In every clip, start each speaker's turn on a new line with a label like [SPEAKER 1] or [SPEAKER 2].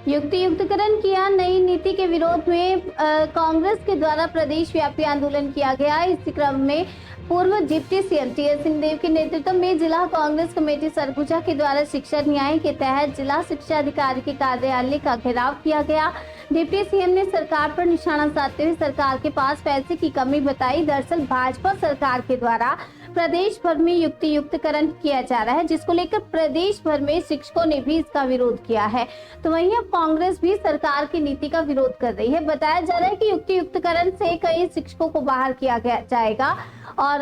[SPEAKER 1] युक्तियुक्तकरण किया। नई नीति के विरोध में कांग्रेस के द्वारा प्रदेश व्यापी आंदोलन किया गया। इसी क्रम में पूर्व डिप्टी सीएम टीएस सिंहदेव के नेतृत्व में जिला कांग्रेस कमेटी सरगुजा के द्वारा शिक्षा न्याय के तहत जिला शिक्षा अधिकारी के कार्यालय का घेराव किया गया। डिप्टी सीएम ने सरकार पर निशाना साधते हुए सरकार के पास पैसे की कमी बताई। दरअसल भाजपा सरकार के द्वारा प्रदेश भर में युक्तियुक्तकरण किया जा रहा है, जिसको लेकर प्रदेश भर में शिक्षकों ने भी इसका विरोध किया है। तो वहीं अब कांग्रेस भी सरकार की नीति का विरोध कर रही है। बताया जा रहा है कि युक्तियुक्तकरण से कई शिक्षकों को बाहर किया जाएगा और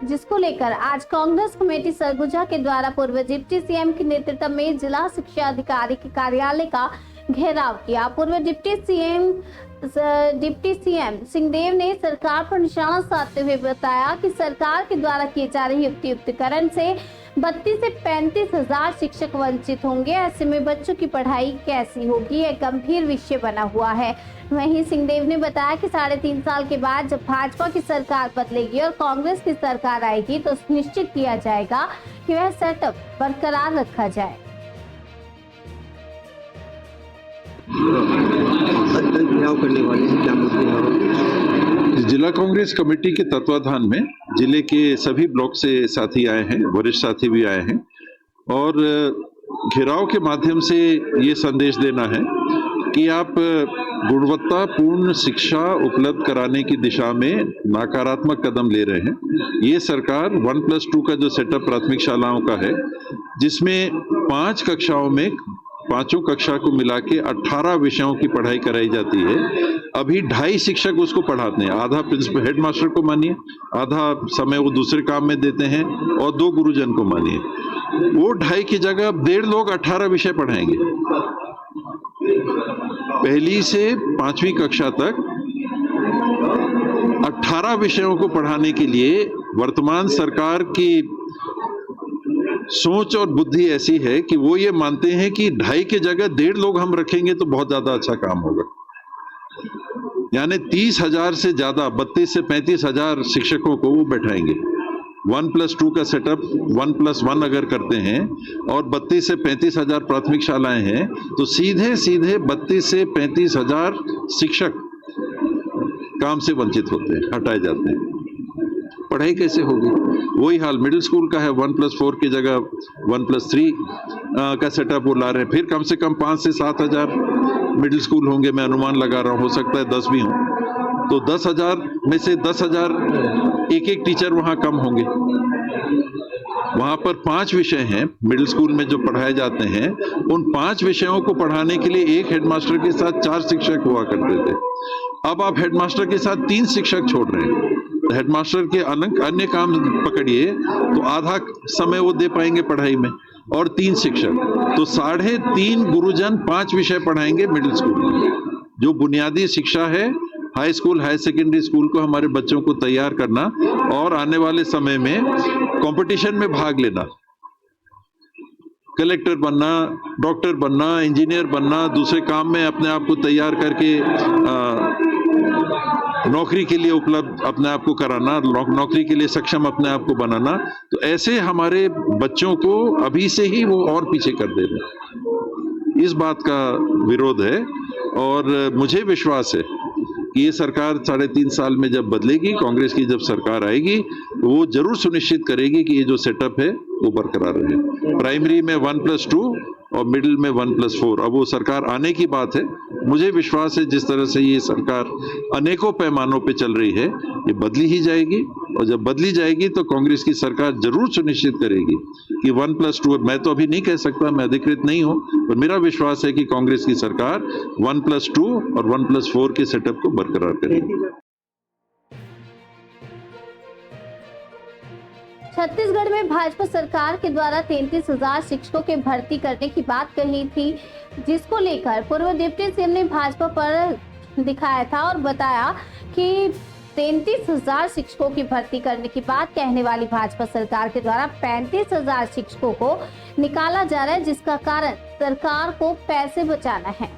[SPEAKER 1] जिसको लेकर आज कांग्रेस कमेटी सरगुजा के द्वारा पूर्व डिप्टी सीएम के नेतृत्व में जिला शिक्षा अधिकारी के कार्यालय का घेराव किया। पूर्व डिप्टी सीएम सिंहदेव ने सरकार पर निशाना साधते हुए बताया कि सरकार के द्वारा किए जा रहे युक्तियुक्तकरण से 32 से 35 हजार शिक्षक वंचित होंगे। ऐसे में बच्चों की पढ़ाई कैसी होगी, यह गंभीर विषय बना हुआ है। वहीं सिंहदेव ने बताया कि 3.5 साल के बाद जब भाजपा की सरकार बदलेगी और कांग्रेस की सरकार आएगी तो सुनिश्चित किया जाएगा कि वह सेटअप बरकरार रखा जाए।
[SPEAKER 2] करने वाले क्या मुद्दे?
[SPEAKER 3] जिला कांग्रेस कमेटी के तत्वाधान में जिले के सभी ब्लॉक से साथी आए हैं, वरिष्ठ साथी भी आए हैं और घेराव के माध्यम से ये संदेश देना है कि आप गुणवत्तापूर्ण शिक्षा उपलब्ध कराने की दिशा में नकारात्मक कदम ले रहे हैं। ये सरकार 1+2 का जो सेटअप प्राथमिक शालाओं का है, जिसमें 5 कक्षाओं में 5 कक्षा को मिला के 18 विषयों की पढ़ाई कराई जाती है। अभी 2.5 शिक्षक उसको पढ़ाते हैं, आधा प्रिंसिपल हेडमास्टर को मानिए, आधा समय वो दूसरे काम में देते हैं और 2 गुरुजन को मानिए। वो 2.5 की जगह 1.5 लोग 18 विषय पढ़ाएंगे। पहली से 5वीं कक्षा तक 18 विषयों को पढ़ाने के लिए वर्तमान सरकार की सोच और बुद्धि ऐसी है कि वो ये मानते हैं कि 2.5 की जगह 1.5 लोग हम रखेंगे तो बहुत ज्यादा अच्छा काम होगा। यानी 30,000 से ज्यादा 32 से 35,000 शिक्षकों को वो बैठाएंगे। 1+2 का सेटअप 1+1 अगर करते हैं और 32 से 35,000 प्राथमिक शालाएं हैं तो सीधे 32 से 35,000 शिक्षक काम से वंचित होते हैं, हटाए जाते हैं। पढ़ाई कैसे होगी? वही हाल मिडिल स्कूल का है, 1+4 की जगह 1+3 का सेटअप वो ला रहे हैं। फिर कम से कम 5 से 7,000 मिडिल स्कूल होंगे, मैं अनुमान लगा रहा हूं, हो सकता है 10 भी हों। तो 10,000 में से 10,000 एक टीचर वहां कम होंगे। वहां पर 5 विषय हैं मिडिल स्कूल में जो पढ़ाए जाते हैं, उन 5 विषयों को पढ़ाने के लिए एक हेडमास्टर के साथ 4 शिक्षक हुआ करते थे। अब आप हेडमास्टर के साथ 3 शिक्षक छोड़ रहे हैं। हेडमास्टर के अन्य काम पकड़िए तो आधा समय वो दे पाएंगे पढ़ाई में और 3 शिक्षक, तो 3.5 गुरुजन 5 विषय पढ़ाएंगे मिडिल स्कूल में। जो बुनियादी शिक्षा है, high school high secondary school को हमारे बच्चों को तैयार करना और आने वाले समय में कंपटीशन में भाग लेना, कलेक्टर बनना, डॉक्टर बनना, इंजीनियर बनना, दूसरे काम में अपने आप को तैयार करके नौकरी के लिए उपलब्ध अपने आप को कराना, नौकरी के लिए सक्षम अपने आप को बनाना, तो ऐसे हमारे बच्चों को अभी से ही वो और पीछे कर दे रहे हैं। इस बात का विरोध है और मुझे विश्वास है कि ये सरकार 3.5 साल में जब बदलेगी, कांग्रेस की जब सरकार आएगी, तो वो जरूर सुनिश्चित करेगी कि ये जो सेटअप है वो बरकरार रहे। प्राइमरी में 1+2 और मिडिल में 1+4, अब वो सरकार आने की बात है। मुझे विश्वास है जिस तरह से ये सरकार अनेकों पैमानों पे चल रही है, ये बदली ही जाएगी और जब बदली जाएगी तो कांग्रेस की सरकार जरूर सुनिश्चित करेगी कि 1+2, मैं तो अभी नहीं कह सकता, मैं अधिकृत नहीं हूं, पर मेरा विश्वास है कि कांग्रेस की सरकार 1+2 और 1+4 के सेटअप को बरकरार करेगी।
[SPEAKER 1] छत्तीसगढ़ में भाजपा सरकार के द्वारा 33,000 शिक्षकों के भर्ती करने की बात कही थी, जिसको लेकर पूर्व डिप्टी सीएम ने भाजपा पर दिखाया था और बताया कि 33,000 शिक्षकों की भर्ती करने की बात कहने वाली भाजपा सरकार के द्वारा 35,000 शिक्षकों को निकाला जा रहा है, जिसका कारण सरकार को पैसे बचाना है।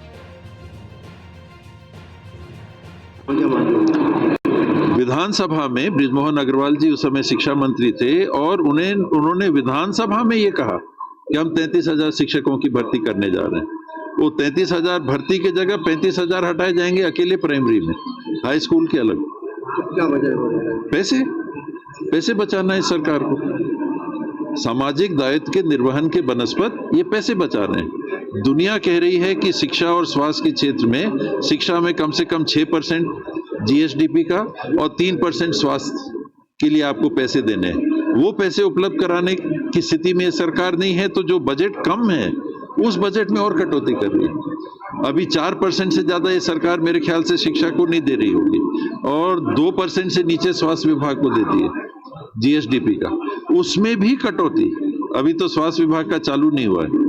[SPEAKER 3] विधानसभा में बृजमोहन अग्रवाल जी उस समय शिक्षा मंत्री थे और उन्होंने विधानसभा में ये कहा कि हम 33,000 शिक्षकों की भर्ती करने जा रहे हैं। वो 33,000 भर्ती के जगह 35,000 हटाए जाएंगे अकेले प्राइमरी में, हाई स्कूल के अलग।
[SPEAKER 2] क्या वजह है?
[SPEAKER 3] पैसे बचाना है सरकार को, सामाजिक दायित्व के निर्वहन के बनस्पत ये पैसे बचा रहे हैं। दुनिया कह रही है कि शिक्षा और स्वास्थ्य के क्षेत्र में, शिक्षा में कम से कम 6% जीएसडीपी का और 3% स्वास्थ्य के लिए आपको पैसे देने हैं। वो पैसे उपलब्ध कराने की स्थिति में सरकार नहीं है, तो जो बजट कम है उस बजट में और कटौती कर रही है। अभी 4% से ज्यादा ये सरकार मेरे ख्याल से शिक्षा को नहीं दे रही होगी, और 2% से नीचे स्वास्थ्य विभाग को देती है जीएसडीपी का, उसमें भी कटौती। अभी तो स्वास्थ्य विभाग का चालू नहीं हुआ है।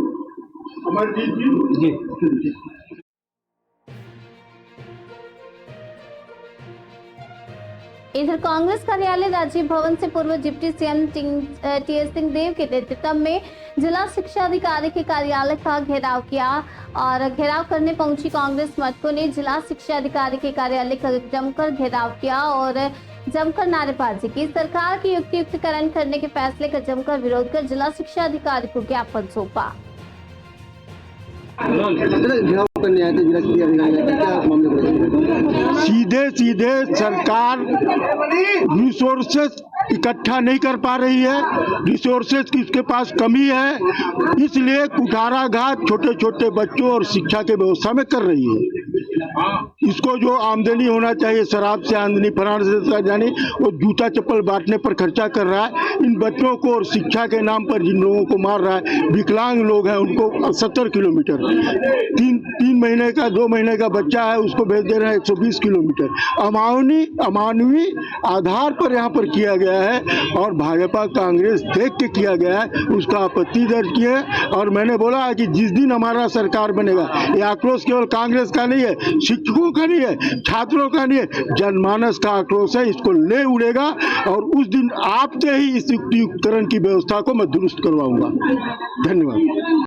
[SPEAKER 1] इधर कांग्रेस कार्यालय राजीव भवन से पूर्व डिप्टी सीएम टीएस सिंहदेव के नेतृत्व में जिला शिक्षा अधिकारी के कार्यालय का घेराव किया और घेराव करने पहुंची कांग्रेस मटकों ने जिला शिक्षा अधिकारी के कार्यालय का जमकर घेराव किया और जमकर नारेबाजी की। सरकार के युक्तियुक्तकरण करने के फैसले का जमकर विरोध कर जिला शिक्षा अधिकारी को ज्ञापन सौंपा।
[SPEAKER 2] घेराव करने आए थे जिला शिक्षा अधिकारी, क्या मामले को?
[SPEAKER 4] सीधे सरकार रिसोर्सेज इकट्ठा नहीं कर पा रही है, रिसोर्सेज की उसके पास कमी है, इसलिए कुठाराघात छोटे छोटे बच्चों और शिक्षा के व्यवस्था में कर रही है। इसको जो आमदनी होना चाहिए, शराब से आमदनी, फलाने से जानी, वो जूता चप्पल बांटने पर खर्चा कर रहा है। इन बच्चों को और शिक्षा के नाम पर जिन लोगों को मार रहा है, विकलांग लोग हैं, उनको 70 किलोमीटर, 3 महीने का 2 महीने का बच्चा है, उसको भेज दे रहे हैं 120 किलोमीटर। अमानवीय आधार पर यहाँ पर किया गया है और भाजपा कांग्रेस देख के किया गया है, उसका आपत्ति दर्ज किया है। और मैंने बोला है कि जिस दिन हमारा सरकार बनेगा, ये आक्रोश केवल कांग्रेस का नहीं है, शिक्षकों का नहीं है, छात्रों का नहीं है, जनमानस का आक्रोश है, इसको ले उड़ेगा और उस दिन आपसे ही इस युक्तियुक्तकरण की व्यवस्था को मैं दुरुस्त करवाऊंगा। धन्यवाद।